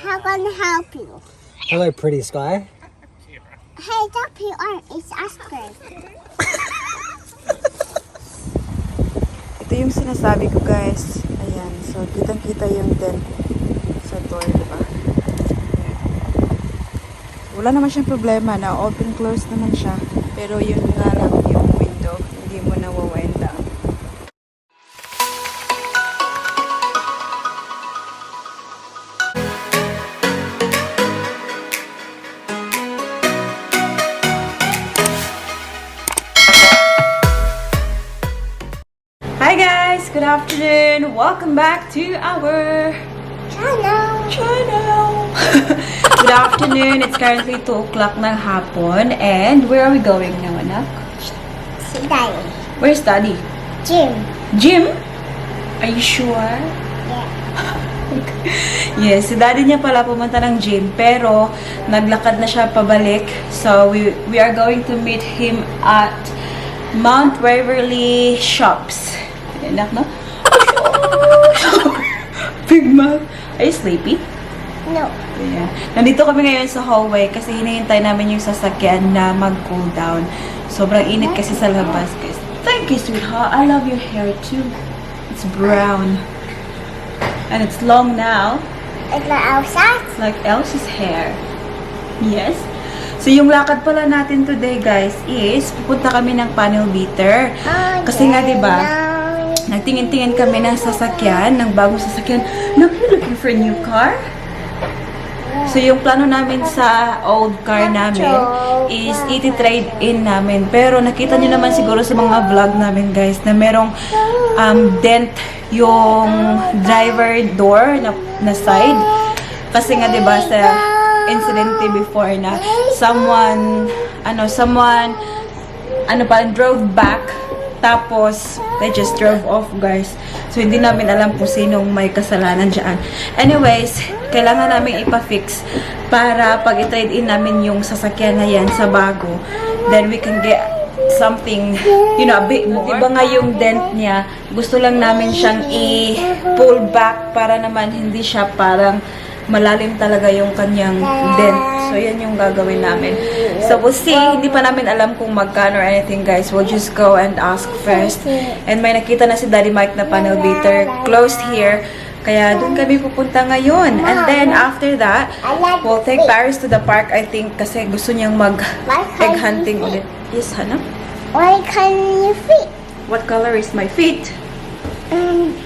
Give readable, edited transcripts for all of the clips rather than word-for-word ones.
How can I help you? Hello, pretty sky. Hey, that PR is Oscar. Ito yung sinasabi ko, guys. Ayan. So, kitang-kita yung dent sa door, diba? Wala naman siyang problema na open-close naman siya. Pero yun nga lang yung window. Hindi mo nawawind down. Hi guys! Good afternoon! Welcome back to our channel! Good afternoon! It's currently 2 o'clock ng hapon. And where are we going now, anak? Si Daddy. Where's Daddy? Jim. Gym? Are you sure? Yeah. Yes, si Daddy niya pala pumunta ng gym. Pero naglakad na siya pabalik. So we are going to meet him at Mount Waverly Shops. Anak, no? Big mouth. Are you sleepy? No. Yeah. Nandito kami ngayon sa hallway kasi hinihintay namin yung sasakyan na mag-cool down. Sobrang init kasi sa labas, guys. Thank you, sweetheart. I love your hair too. It's brown. And it's long now. It's like outside. It's like Elsa's hair. Yes. So, yung lakad pala natin today, guys, is pupunta kami ng panel beater. Kasi nga, diba, nagtingin-tingin kami ng sasakyan, ng bagong sasakyan. Look, you're looking for a new car? So, yung plano namin sa old car namin is iti-trade in namin. Pero, nakita nyo naman siguro sa mga vlog namin, guys, na merong dent yung driver door na side. Kasi nga, diba, sa incident before na someone drove back tapos they just drove off, guys. So hindi namin alam kung sinong may kasalanan dyan. Anyways, kailangan namin ipa-fix para pag i-trade in namin yung sasakyan na yan sa bago, then we can get something, you know, a bit more. Diba nga yung dent niya, gusto lang namin siyang i-pull back para naman hindi siya parang malalim talaga yung kanyang dent. So, yan yung gagawin namin. So, we'll see. Hindi pa namin alam kung magkano or anything, guys. We'll just go and ask first. And may nakita na si Daddy Mike na panel beater closed here. Kaya, doon kami pupunta ngayon. And then, after that, we'll take Paris to the park, I think, kasi gusto niyang mag-egg hunting ulit. Yes, Hannah? What color your feet? What color is my feet?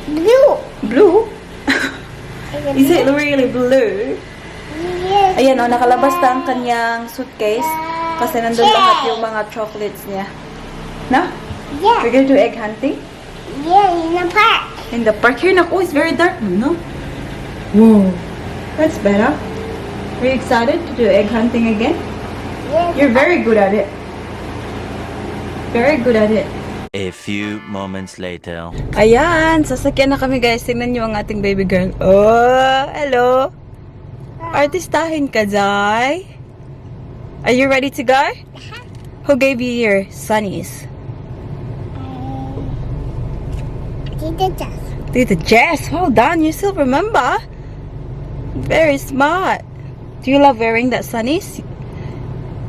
Blue. Blue? Is it really blue? Yes. Ayan, oh, nakalabas na ang kanyang suitcase kasi nandun lahat yung mga chocolates niya. No? Yeah. We're going to egg hunting? Yeah, in the park. In the park here? Oh, it's very dark, no? Whoa. That's better. Are you excited to do egg hunting again? Yes. You're very good at it. Very good at it. A few moments later. Ayan, sasakyan na kami, guys. Tingnan nyo ang ating baby girl. Oh, hello. Artistahin ka, Zay. Are you ready to go? Who gave you your sunnies? Tita Jess. Tita Jess. Hold on, you still remember? Very smart. Do you love wearing that sunnies?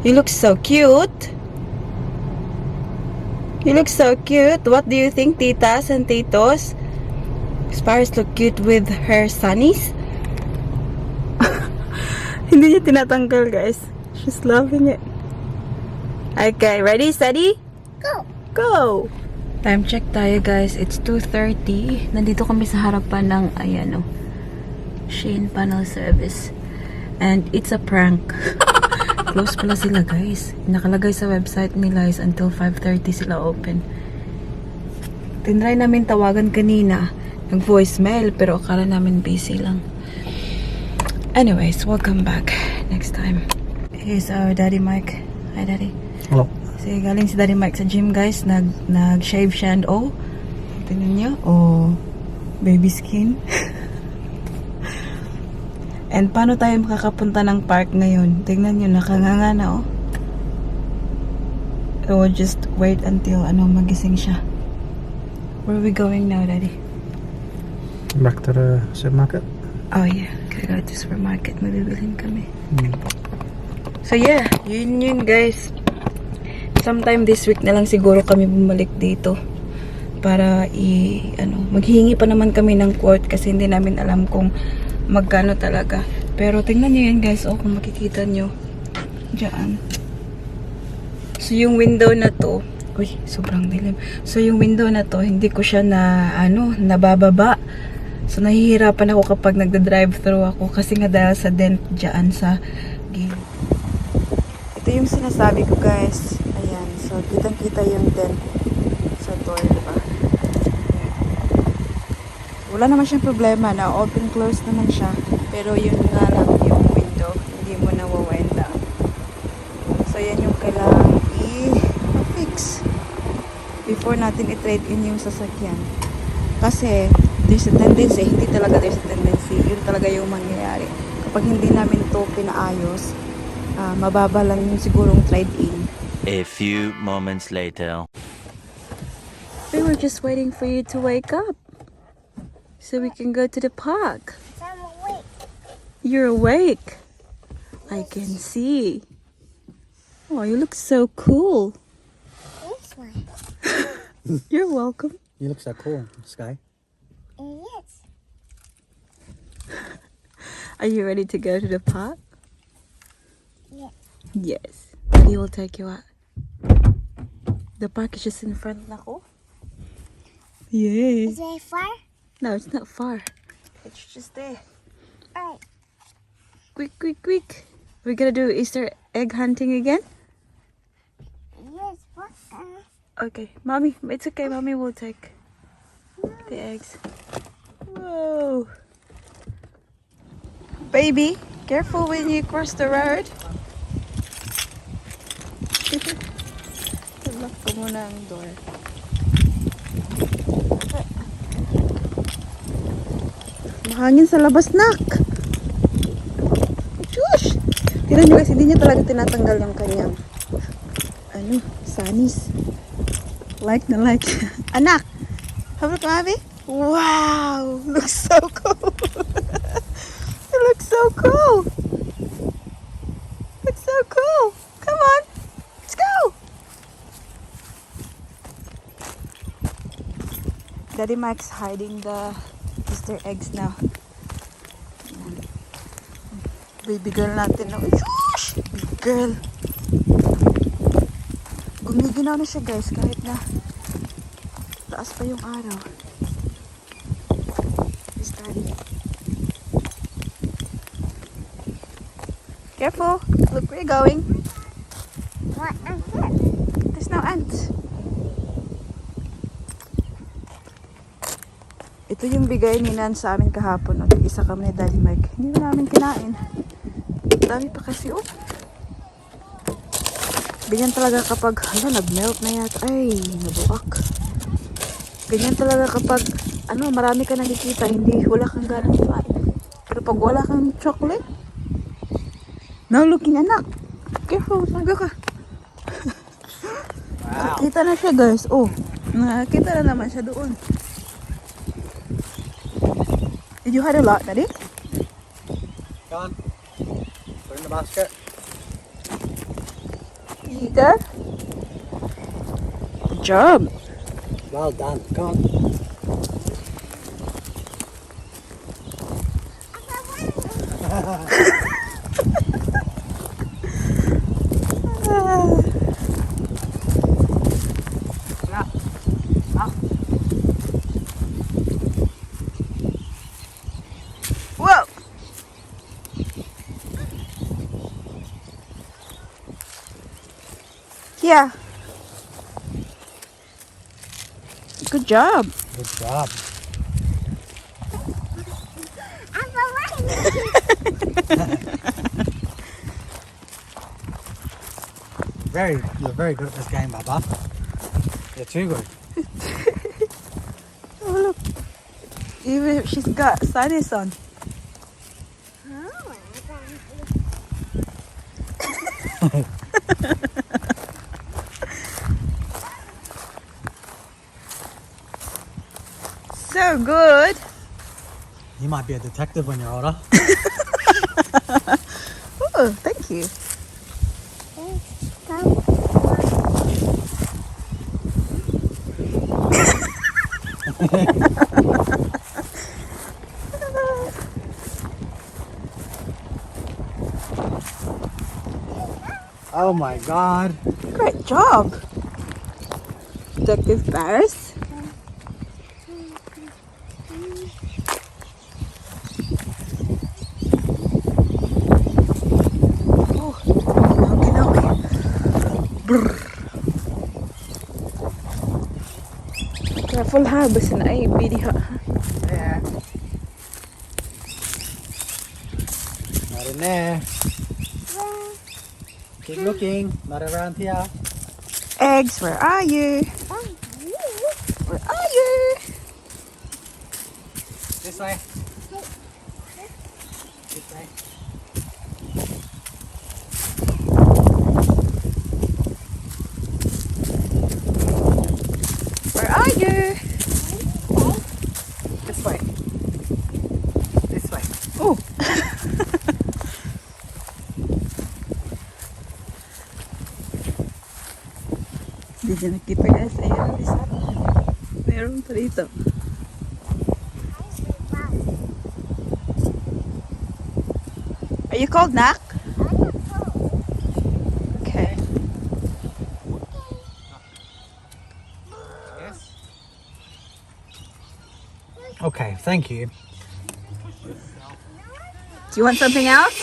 You look so cute. You look so cute. What do you think, titas and titos? Paris look cute with her sunnies. Hindi niya tinatanggal, guys. She's loving it. Okay, ready, steady? Go. Go! Time check tayo, guys. It's 2:30. Nandito kami sa harapan ng, ayan, Shein Panel Service. And it's a prank. Close pala sila, guys. Nakalagay sa website nila is until 5:30 sila open. Tinry namin tawagan kanina. Nag-voicemail, pero akala namin busy lang. Anyways, welcome back next time. Here's our Daddy Mike. Hi, Daddy. Hello. Kasi galing si Daddy Mike sa gym, guys. Nag-shave siya and tingnan niyo. Oh, baby skin. And paano tayo makakapunta ng park ngayon? Tingnan nyo, nakanganga na, So we'll just wait until magising siya. Where are we going now, Daddy? Back to the supermarket. Oh, yeah. Gotta go to supermarket. Mabibilhin kami. So yeah, yun guys. Sometime this week na lang siguro kami bumalik dito. Para maghihingi pa naman kami ng quote kasi hindi namin alam kung magkano talaga. Pero tingnan nyo yan guys. Oh, kung makikita nyo. Diyan. So yung window na to. Uy, sobrang dilim. So yung window na to, hindi ko siya nabababa. So nahihirapan ako kapag nagda-drive-thru ako. Kasi nga dahil sa dent dyan sa gilid. Ito yung sinasabi ko guys. Ayan. So kitang-kita yung dent sa door, diba? Wala naman siyang problema na open-close naman siya. Pero yun nga lang yung window, hindi mo na-wind down. So yan yung kailangan i-fix before natin i-trade in yung sasakyan. Kasi there's a tendency, hindi talaga there's a tendency, yun talaga yung mangyayari. Kapag hindi namin to pinaayos, mababa lang yung sigurong trade-in. A few moments later. We were just waiting for you to wake up so we can go to the park. I'm awake. You're awake. I can see. Oh, you look so cool. This one. You're welcome. You look so cool, Sky. Yes. Are you ready to go to the park? Yes. Yes. Daddy will take you out. The park is just in front na ko. Yay. Is it far? No, it's not far. It's just there. Alright. Quick, quick, quick. We're gonna do Easter egg hunting again? Yes. What? Okay, Mommy, it's okay. Mommy will take the eggs. Whoa. Baby, careful when you cross the road. Lock ko muna ang door. Mahangin sa labas, nak. Shush! Tignan nyo guys, hindi niya talaga tinatanggal yung kanyang sanis. Like na like. Anak! Habang ka, Abby? Wow! Looks so cool! It looks so cool! Looks so cool! Come on! Let's go! Daddy Mike's hiding the Easter eggs now. Baby girl natin na. Shush! Baby girl. Gumiginaw na siya guys kahit na taas pa yung araw. He's daddy. Careful! Look where you're going. What is it? There's no ants. Ito yung bigay ni Nan sa amin kahapon. Isa kami ni Daddy Mike. Hindi na namin kinain. Dami pa kasi, oh. Ganyan talaga kapag, nag-melt na yata. Ay, nabuak. Ganyan talaga kapag, marami ka nakikita, wala kang ganang kumain. Pero pag wala kang chocolate, now looking anak. Careful, maga ka. Wow. Nakita na siya guys. Oh, nakita na naman siya doon. Did you hide a lot, Daddy? Come on. Put in the basket. You go. Good job. Well done. Come on. Whoa! Yeah. Good job. Good job. I'm awake. You're very good at this game, Baba. You're too good. Oh, look. Even she's got sunnies on. So good. You might be a detective when you're older. Oh, thank you. Oh my god. Great job, Detective Paris. Oh, okay. Brr. Careful ha, basta na ay bidi ha. Yeah. Not in there. Keep looking. Not around here. Eggs, where are you? Where are you? This way. This way. Where are you? This way. This way. Oh. Hindi niya nakita guys. Ayan, isa. Meron pa dito. Are you cold, Nak? Okay. Yes. Okay, thank you. Do you want something else?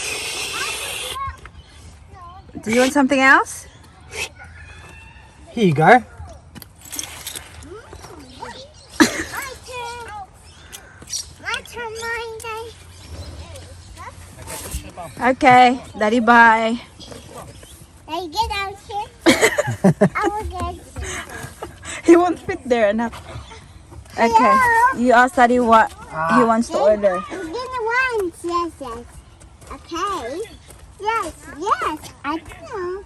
Do you want something else? Here you go. My turn, mine, Okay, Daddy, bye. They get out here. I will get. He won't fit there, Anak. Okay, you ask Daddy what he wants to order. Get the ones. Yes, yes. Okay. Yes, yes. I know.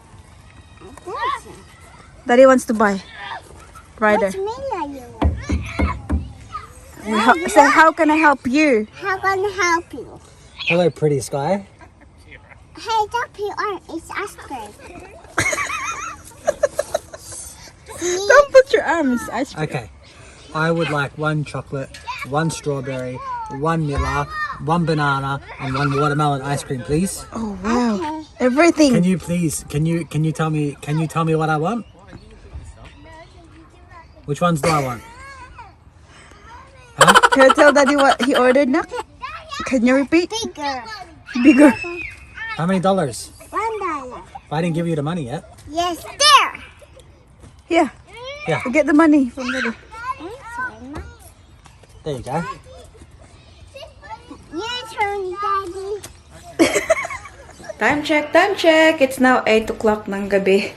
I think so. Daddy wants to buy. Rider. Which meal you want? So how can I help you? How can I help you? Hello, pretty sky. Hey, Dumpy, it's ice cream. Don't put your arms. Ice cream. Okay. I would like 1 chocolate, 1 strawberry, 1 Miller, 1 banana, and 1 watermelon ice cream, please. Oh wow! Okay. Everything. Can you please? Can you tell me? Can you tell me what I want? Which ones do I want? Can you tell Daddy what he ordered, Nak? Can you repeat? Bigger. Bigger. How many dollars? $1. I didn't give you the money yet. Yes, there. Yeah. Yeah. Get the money from Daddy. There you go. Your turn, Daddy. Time check, time check. It's now 8 o'clock ng gabi.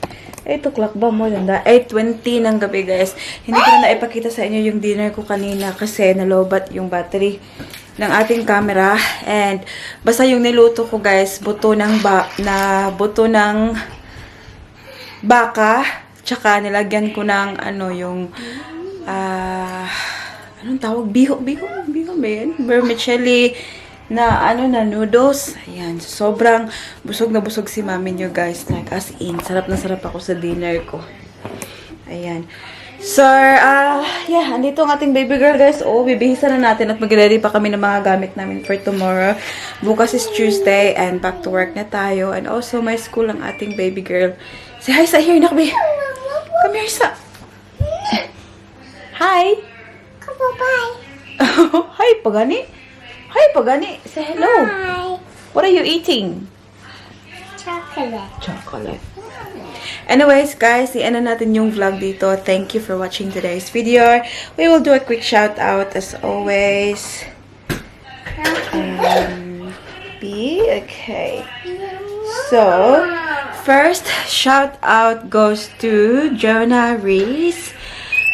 8 o'clock ba? More than that. 8:20 ng gabi, guys. Hindi ko na naipakita sa inyo yung dinner ko kanina kasi nalobat yung battery ng ating camera. And basta yung niluto ko, guys, buto ng baka. Tsaka nilagyan ko ng ano yung anong tawag? Bihon ba yan? Vermicelli na na noodles. Ayan. Sobrang busog na busog si mami nyo, guys. Like as in. Sarap na sarap ako sa dinner ko. Ayan. So, yeah. Andito ang ating baby girl, guys. Oh, bibihisan na natin at mag-ready pa kami ng mga gamit namin for tomorrow. Bukas is Tuesday and back to work na tayo. And also, may school ang ating baby girl. Say hi sa here, Nakbi. Come here, Sa. Hi. Bye-bye. Hi, Pagani. Hi, Pagani. Say hello. Bye. What are you eating? Chocolate. Chocolate. Anyways, guys, i-end na natin yung vlog dito. Thank you for watching today's video. We will do a quick shout out as always. Okay. So, first shout out goes to Jonah Reese,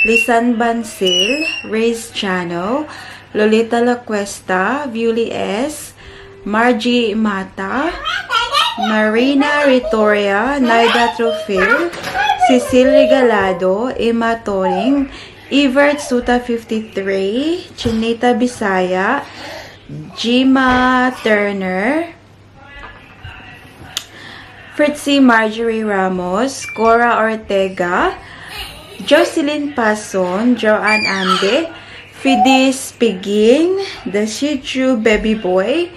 Lisan Bansil, Ray's Channel, Lolita Lacuesta, Viuli S, Margie Mata, Marina Ritoria, Naida Trofil, Cecil Regalado, Emma Toring, Evert Suta 53, Chinita Bisaya, Jima Turner, Fritzy Marjorie Ramos, Cora Ortega, Jocelyn Pason, Joanne Ande, Fidis Piging, The Shih Tzu Baby Boy,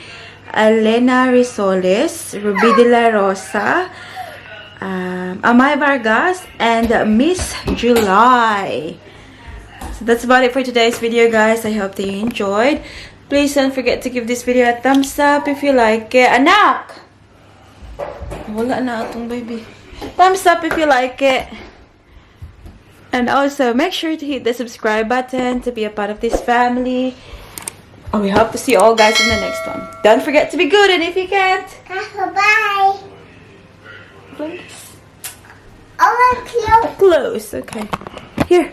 Elena Risoles, Ruby de la Rosa, Amay Vargas, and Miss July. So that's about it for today's video, guys. I hope that you enjoyed. Please don't forget to give this video a thumbs up if you like it. Anak! Wala na atong baby. Thumbs up if you like it. And also, make sure to hit the subscribe button to be a part of this family. And we hope to see you all guys in the next one. Don't forget to be good, and if you can't, Bye. please. Oh, close. Close. Okay. Here.